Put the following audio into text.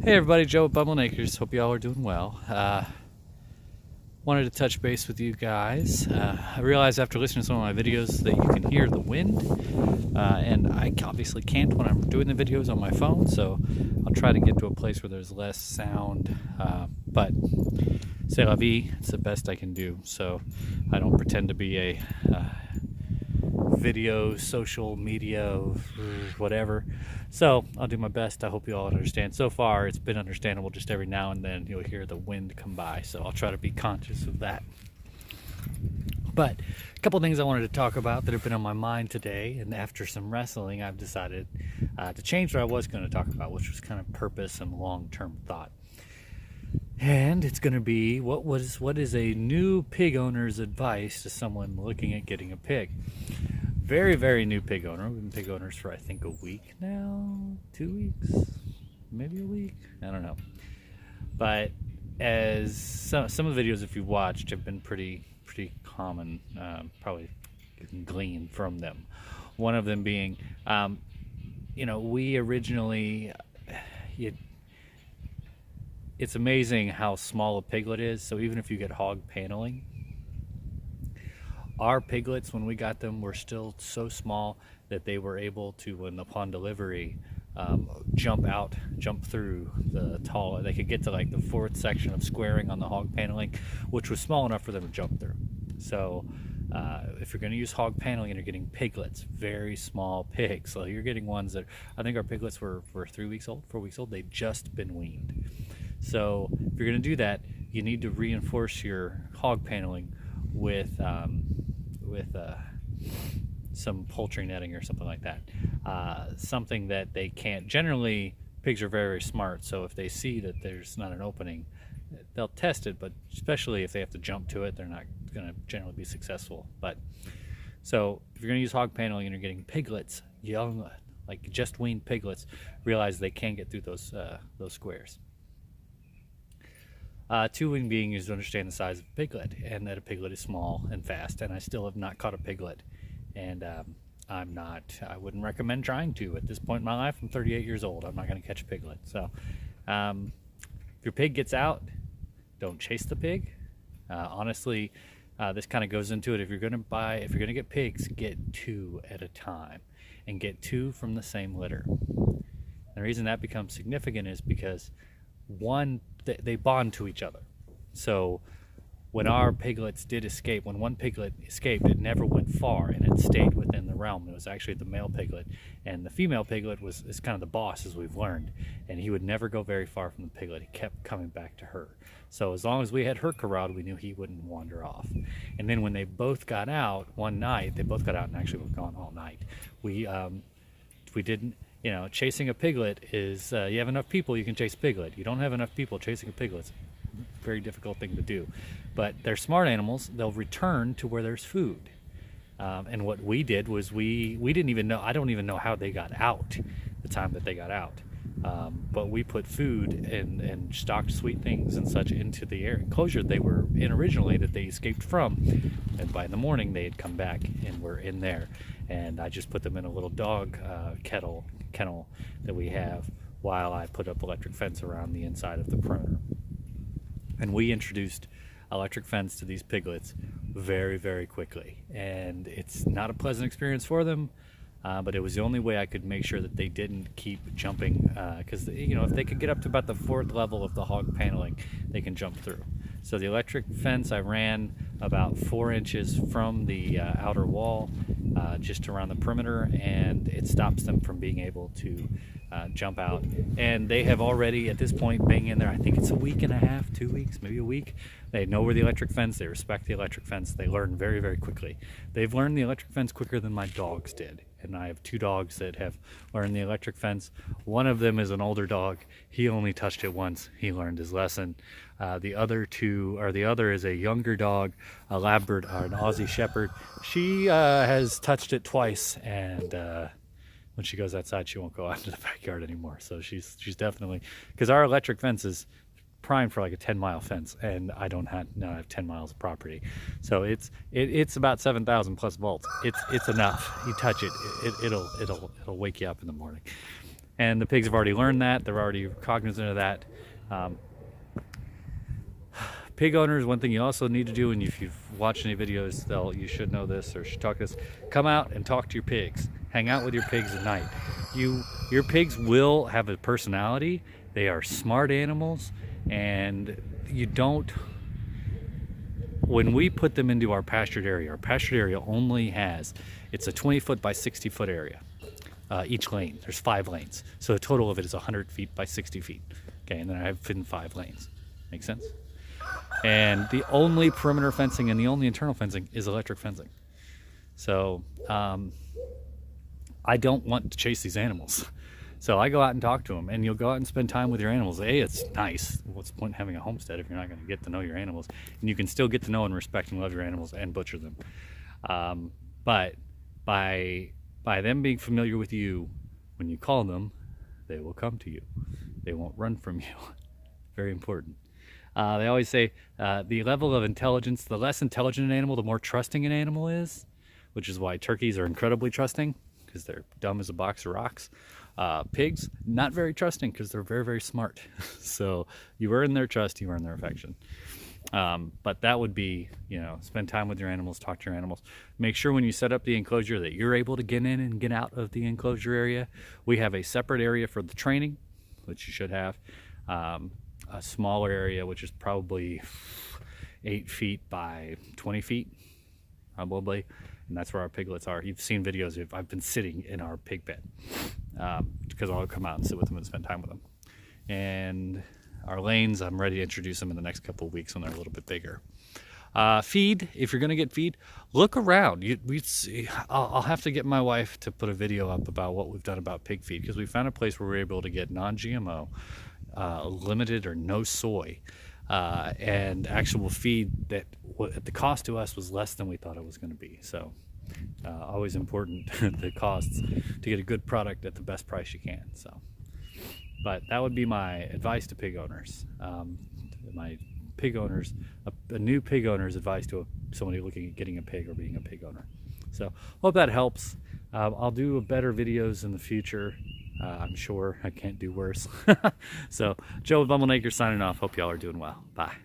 Hey everybody, Joe at Bumble Acres. Hope you all are doing well. Wanted to touch base with you guys. I realized after listening to some of my videos that you can hear the wind, and I obviously can't when I'm doing the videos on my phone, so I'll try to get to a place where there's less sound, but c'est la vie, it's the best I can do, so I don't pretend to be a video, social media, whatever. So I'll do my best. I hope you all understand. So far, it's been understandable. Just every now and then you'll hear the wind come by. So I'll try to be conscious of that. But a couple things I wanted to talk about that have been on my mind today. And after some wrestling, I've decided to change what I was going to talk about, which was kind of purpose and long-term thought. And it's going to be what is a new pig owner's advice to someone looking at getting a pig. Very, very new pig owner. We've been pig owners for I think a week now, 2 weeks, maybe a week. I don't know. But as some of the videos, if you've watched, have been pretty common. Probably you can glean from them. One of them being, we originally, it's amazing how small a piglet is. So even if you get hog paneling, our piglets, when we got them, were still so small that they were able to, upon delivery, jump through the tall. They could get to like the fourth section of squaring on the hog paneling, which was small enough for them to jump through. So if you're going to use hog paneling and you're getting piglets, very small pigs, so you're getting ones that, I think our piglets were 3 weeks old, 4 weeks old. They'd just been weaned. So if you're going to do that, you need to reinforce your hog paneling with some poultry netting or something like that. Something that they can't. Generally, pigs are very, very smart, so if they see that there's not an opening, they'll test it, but especially if they have to jump to it, they're not going to generally be successful. But so if you're going to use hog paneling and you're getting piglets, young, like just weaned piglets, realize they can get through those squares. Two wing being is to understand the size of a piglet, and that a piglet is small and fast, and I still have not caught a piglet, and I wouldn't recommend trying to. At this point in my life, I'm 38 years old, I'm not going to catch a piglet. So if your pig gets out, don't chase the pig. Honestly, this kind of goes into it. If you're going to get pigs, get 2 at a time, and get 2 from the same litter. The reason that becomes significant is because they bond to each other. So when our piglets did escape, when one piglet escaped, it never went far and it stayed within the realm. It was actually the male piglet, and the female piglet is kind of the boss, as we've learned, and he would never go very far from the piglet. He kept coming back to her. So as long as we had her corralled, we knew he wouldn't wander off. And then when they both got out one night, they both got out and actually were gone all night. We didn't. Chasing a piglet is, you have enough people, you can chase a piglet. You don't have enough people, chasing a piglet's a very difficult thing to do. But they're smart animals. They'll return to where there's food. And what we did was we didn't even know, I don't even know how they got out, the time that they got out. But we put food and stocked sweet things and such into the enclosure they were in originally, that they escaped from. And by the morning, they had come back and were in there. And I just put them in a little dog kennel that we have, while I put up electric fence around the inside of the perimeter. And we introduced electric fence to these piglets very, very quickly. And it's not a pleasant experience for them, but it was the only way I could make sure that they didn't keep jumping, because if they could get up to about the 4th level of the hog paneling, they can jump through. So the electric fence I ran about 4 inches from the outer wall, just around the perimeter, and it stops them from being able to jump out. And they have already, at this point, been in there, I think it's a week and a half, 2 weeks, maybe a week. They know where the electric fence, they respect the electric fence, they learn very, very quickly. They've learned the electric fence quicker than my dogs did. And I have 2 dogs that have learned the electric fence. One of them is an older dog. He only touched it once. He learned his lesson. The other is a younger dog, a Labrador, an Aussie Shepherd. She has touched it twice, and when she goes outside, she won't go out into the backyard anymore. So she's definitely, because our electric fence is primed for like a 10-mile fence, and I have 10 miles of property, so it's about 7,000 plus volts. It's enough. You touch it, it'll wake you up in the morning. And the pigs have already learned that. They're already cognizant of that. Pig owners, one thing you also need to do, and if you've watched any videos, you should know this or should talk this, come out and talk to your pigs. Hang out with your pigs at night. Your pigs will have a personality. They are smart animals, and when we put them into our pastured area only has, it's a 20-foot by 60-foot area. Each lane, there's 5 lanes. So the total of it is 100 feet by 60 feet. Okay, and then I have fit in 5 lanes. Make sense? And the only perimeter fencing and the only internal fencing is electric fencing. So I don't want to chase these animals. So I go out and talk to them, and you'll go out and spend time with your animals. It's nice. What's the point in having a homestead if you're not going to get to know your animals? And you can still get to know and respect and love your animals and butcher them. But by them being familiar with you, when you call them, they will come to you. They won't run from you. Very important. They always say the level of intelligence, the less intelligent an animal, the more trusting an animal is, which is why turkeys are incredibly trusting, because they're dumb as a box of rocks. Pigs, not very trusting, because they're very, very smart. So you earn their trust, you earn their affection. But that would be, spend time with your animals, talk to your animals. Make sure when you set up the enclosure that you're able to get in and get out of the enclosure area. We have a separate area for the training, which you should have. A smaller area, which is probably 8 feet by 20 feet, probably. And that's where our piglets are. You've seen videos of I've been sitting in our pig pen because I'll come out and sit with them and spend time with them. And our lanes, I'm ready to introduce them in the next couple of weeks when they're a little bit bigger. Feed, if you're going to get feed, look around. I'll have to get my wife to put a video up about what we've done about pig feed, because we found a place where we're able to get non-GMO, limited or no soy, and actual feed that the cost to us was less than we thought it was going to be. So always important, the costs, to get a good product at the best price you can. So, but that would be my advice to pig owners. My pig owners, a new pig owner's advice to somebody looking at getting a pig or being a pig owner. So hope that helps. I'll do better videos in the future. I'm sure I can't do worse. So Joe with Bumblenaker signing off. Hope y'all are doing well. Bye.